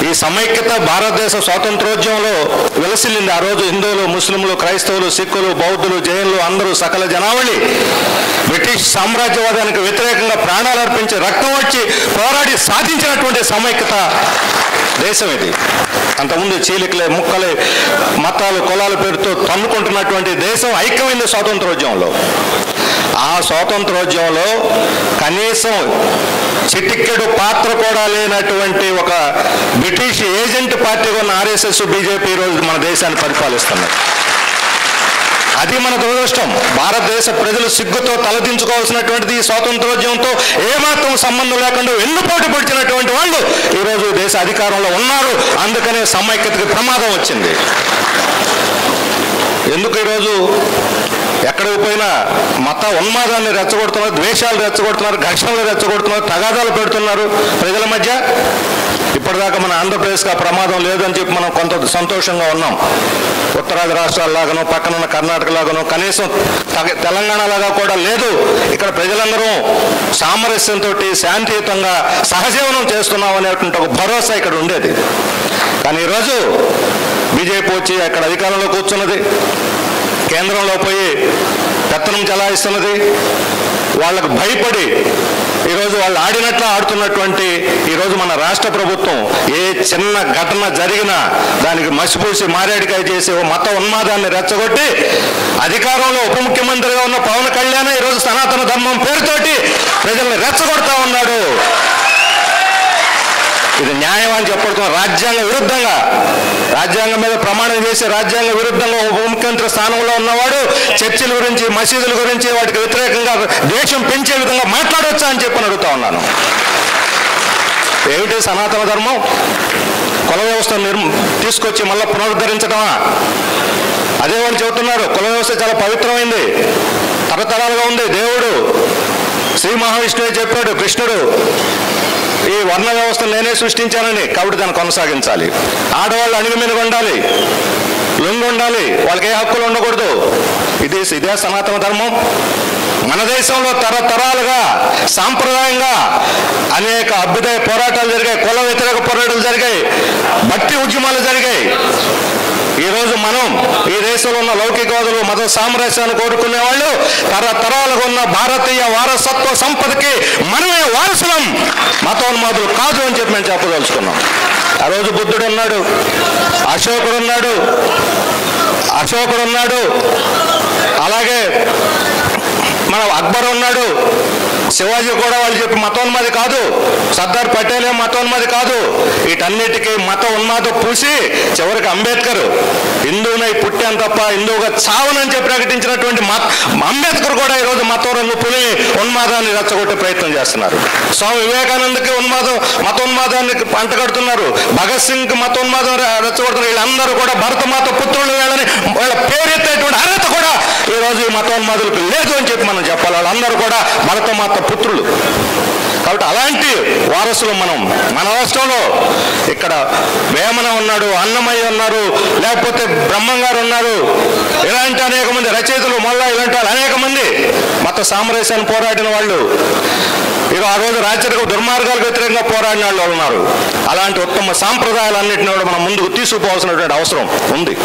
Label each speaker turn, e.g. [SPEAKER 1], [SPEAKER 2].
[SPEAKER 1] ఈ సమైక్యత భారతదేశ స్వాతంత్రోద్యమంలో వెలసిల్లింది. ఆ రోజు హిందువులు, ముస్లింలు, క్రైస్తవులు, సిక్కులు, బౌద్ధులు, జైన్లు అందరూ సకల జనావళి బ్రిటిష్ సామ్రాజ్యవాదానికి వ్యతిరేకంగా ప్రాణాలు అర్పించి రక్తం వచ్చి పోరాడి సాధించినటువంటి సమైక్యత దేశం ఇది. అంతకుముందు చీలికలే, ముక్కలే, మతాలు, కులాల పేరుతో తన్నుకుంటున్నటువంటి దేశం ఐక్యమైంది స్వాతంత్రోద్యమంలో. ఆ స్వాతంత్రోద్యమంలో కనీసం చిటిక్కెడు పాత్ర కూడా లేనటువంటి ఒక బ్రిటిష్ ఏజెంట్ పార్టీగా ఉన్న ఆర్ఎస్ఎస్, బీజేపీ ఈరోజు మన దేశాన్ని పరిపాలిస్తున్నాయి. అది మన దురదృష్టం. భారతదేశ ప్రజలు సిగ్గుతో తలదించుకోవాల్సినటువంటిది ఈ స్వాతంత్రోద్యమంతో ఏమాత్రం సంబంధం లేకుండా వెన్నుపోటు పొడిచినటువంటి వాళ్ళు ఈరోజు దేశ అధికారంలో ఉన్నారు. అందుకనే సమైక్యతకి ప్రమాదం వచ్చింది. ఎందుకు ఈరోజు ఎక్కడికి పోయినా మత ఉన్మాదాన్ని రెచ్చగొడుతున్నారు, ద్వేషాలు రెచ్చగొడుతున్నారు, ఘర్షణలు రెచ్చగొడుతున్నారు, తగాదాలు పెడుతున్నారు ప్రజల మధ్య. ఇప్పటిదాకా మన ఆంధ్రప్రదేశ్కి ఆ ప్రమాదం లేదని చెప్పి మనం కొంత సంతోషంగా ఉన్నాం. ఉత్తరాది రాష్ట్రాల్లాగానో, పక్కనున్న కర్ణాటక లాగానో, కనీసం తెలంగాణ లాగా కూడా లేదు. ఇక్కడ ప్రజలందరూ సామరస్యంతో శాంతియుతంగా సహజీవనం చేస్తున్నాం అనేటువంటి ఒక భరోసా ఇక్కడ ఉండేది. కానీ ఈరోజు బీజేపీ వచ్చి అక్కడ అధికారంలో కూర్చున్నది, కేంద్రంలో పోయి పెత్తనం చెలాయిస్తున్నది. వాళ్ళకు భయపడి ఈరోజు వాళ్ళు ఆడినట్లు ఆడుతున్నటువంటి ఈరోజు మన రాష్ట్ర ప్రభుత్వం ఏ చిన్న ఘటన జరిగినా దానికి మసిపూసి మారేడికాయ చేసి మత ఉన్మాదాన్ని రెచ్చగొట్టి అధికారంలో ఉప ముఖ్యమంత్రిగా ఉన్న పవన్ కళ్యాణ్ ఈరోజు సనాతన ధర్మం పేరుతోటి ప్రజల్ని రెచ్చగొడతా ఉన్నాడు. ఇది న్యాయం అని చెప్పడం రాజ్యాంగ విరుద్ధంగా, రాజ్యాంగం మీద ప్రమాణం చేసి రాజ్యాంగ విరుద్ధంగా ఉప ముఖ్యమంత్రి స్థానంలో ఉన్నవాడు చర్చిల గురించి, మసీదుల గురించి వాటికి వ్యతిరేకంగా ద్వేషం పెంచే విధంగా మాట్లాడవచ్చా అని చెప్పి అడుగుతా ఉన్నాను. ఏమిటి సనాతన ధర్మం? కుల వ్యవస్థను తీసుకొచ్చి మళ్ళీ పునరుద్ధరించడమా? అదే వాళ్ళు చెబుతున్నారు. కుల వ్యవస్థ చాలా పవిత్రమైంది, తరతరాలుగా ఉంది. దేవుడు శ్రీ మహావిష్ణువే చెప్పాడు, కృష్ణుడు ఈ వర్ణ వ్యవస్థను నేనే సృష్టించానని, కాబట్టి దాన్ని కొనసాగించాలి. ఆడవాళ్ళు అణిగి మీద ఉండాలి, లొంగి ఉండాలి, వాళ్ళకి ఏ హక్కులు ఉండకూడదు. ఇదే సనాతన ధర్మం. మన దేశంలో తరతరాలుగా సాంప్రదాయంగా అనేక అభ్యుదయ పోరాటాలు జరిగాయి, కుల వ్యతిరేక పోరాటాలు జరిగాయి, భక్తి ఉద్యమాలు జరిగాయి. ఈరోజు మనం ఈ దేశంలో ఉన్న లౌకికవాదులు, మత సామరస్యాన్ని కోరుకునే వాళ్ళు తరతరాలుగా ఉన్న భారతీయ వారసత్వ సంపదకి మనమే వారసులం, మతోన్మాదులు కాదు అని చెప్పి మేము చెప్పదలుచుకున్నాం. ఆ రోజు బుద్ధుడు ఉన్నాడు, అశోకుడు ఉన్నాడు, అలాగే మన అక్బర్ ఉన్నాడు, శివాజీ కూడా వాళ్ళు చెప్పి మతోన్మాది కాదు, సర్దార్ పటేల్ మతోన్మాది కాదు. వీటన్నిటికీ మత ఉన్మాదం పూసి చివరికి అంబేద్కర్ హిందువునై పుట్టాను తప్ప హిందువుగా చావునని చెప్పి ప్రకటించినటువంటి అంబేద్కర్ కూడా ఈరోజు మతం రంగు పులి ఉన్మాదాన్ని రెచ్చగొట్టే ప్రయత్నం చేస్తున్నారు. స్వామి వివేకానందకి మతోన్మాదాన్ని అంటగడుతున్నారు, భగత్ సింగ్ మతోన్మాదం రెచ్చగొడుతున్నారు. వీళ్ళందరూ కూడా భరతమాత పుత్రులు వేళని వాళ్ళ పేరెత్తేటువంటి అర్హత కూడా ఈరోజు ఈ మతోన్మాదులకు లేదు అని చెప్పి మనం చెప్పాలి. వాళ్ళందరూ కూడా భరతమాత పుత్రులు. కాబట్టి అలాంటి వారసులు మనం. మన రాష్ట్రంలో ఇక్కడ వేమన ఉన్నాడు, అన్నమయ్య ఉన్నారు, లేకపోతే బ్రహ్మంగారు ఉన్నారు, ఇలాంటి అనేక మంది రచయితలు, మళ్ళా ఇలాంటి అనేక మంది మత సామరస్యాన్ని పోరాడిన వాళ్ళు, ఇక ఆ రోజు రాచరిక దుర్మార్గాలకు వ్యతిరేకంగా పోరాడిన వాళ్ళు ఉన్నారు. అలాంటి ఉత్తమ సాంప్రదాయాలన్నింటినీ కూడా మనం ముందుకు తీసుకుపోవాల్సినటువంటి అవసరం ఉంది.